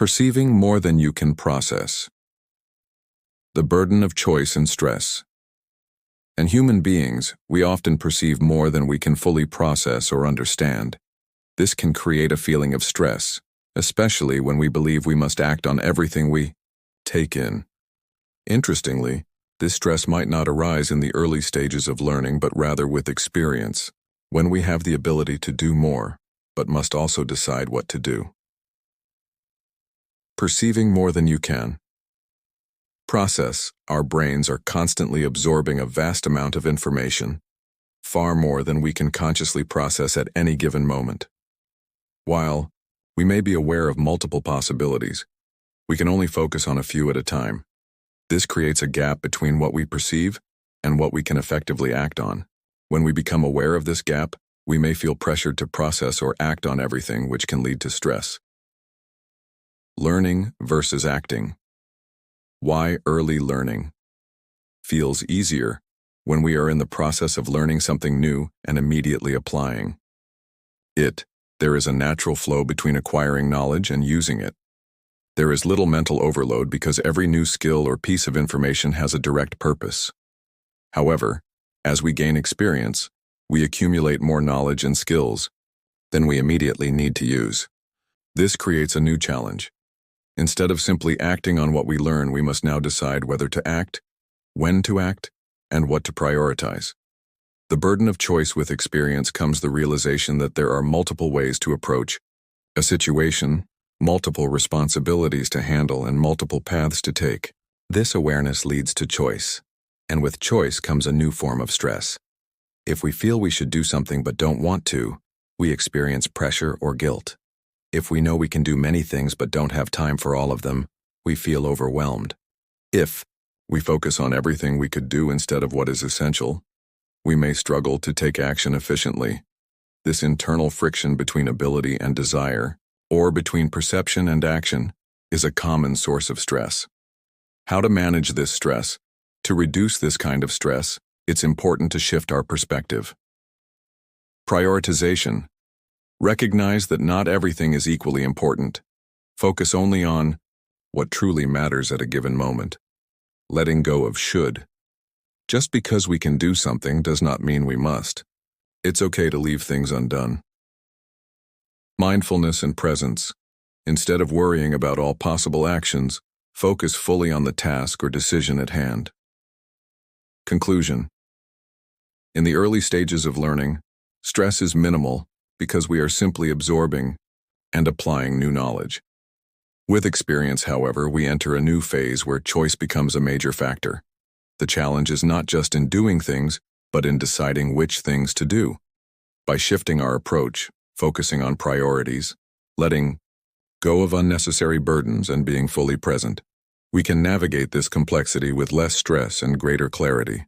Perceiving more than you can process. The burden of choice and stress. And human beings, we often perceive more than we can fully process or understand. This can create a feeling of stress, especially when we believe we must act on everything we take in. Interestingly, this stress might not arise in the early stages of learning but rather with experience, when we have the ability to do more, but must also decide what to do. Perceiving more than you can process. Our brains are constantly absorbing a vast amount of information, far more than we can consciously process at any given moment. While we may be aware of multiple possibilities, we can only focus on a few at a time. This creates a gap between what we perceive and what we can effectively act on. When we become aware of this gap, we may feel pressured to process or act on everything, which can lead to stress. Learning versus acting. Why early learning feels easier when we are in the process of learning something new and immediately applying it. There is a natural flow between acquiring knowledge and using it. There is little mental overload because every new skill or piece of information has a direct purpose. However, as we gain experience, we accumulate more knowledge and skills than we immediately need to use. This creates a new challenge. Instead of simply acting on what we learn, we must now decide whether to act, when to act, and what to prioritize. The burden of choice. With experience comes the realization that there are multiple ways to approach a situation, multiple responsibilities to handle, and multiple paths to take. This awareness leads to choice, and with choice comes a new form of stress. If we feel we should do something but don't want to, we experience pressure or guilt. If we know we can do many things but don't have time for all of them, we feel overwhelmed. If we focus on everything we could do instead of what is essential, we may struggle to take action efficiently. This internal friction between ability and desire, or between perception and action, is a common source of stress. How to manage this stress? To reduce this kind of stress, it's important to shift our perspective. Prioritization. Recognize that not everything is equally important. Focus only on what truly matters at a given moment. Letting go of should. Just because we can do something does not mean we must. It's okay to leave things undone. Mindfulness and presence. Instead of worrying about all possible actions, focus fully on the task or decision at hand. Conclusion. In the early stages of learning, stress is minimal because we are simply absorbing and applying new knowledge. With experience, however, we enter a new phase where choice becomes a major factor. The challenge is not just in doing things, but in deciding which things to do. By shifting our approach, focusing on priorities, letting go of unnecessary burdens, and being fully present, we can navigate this complexity with less stress and greater clarity.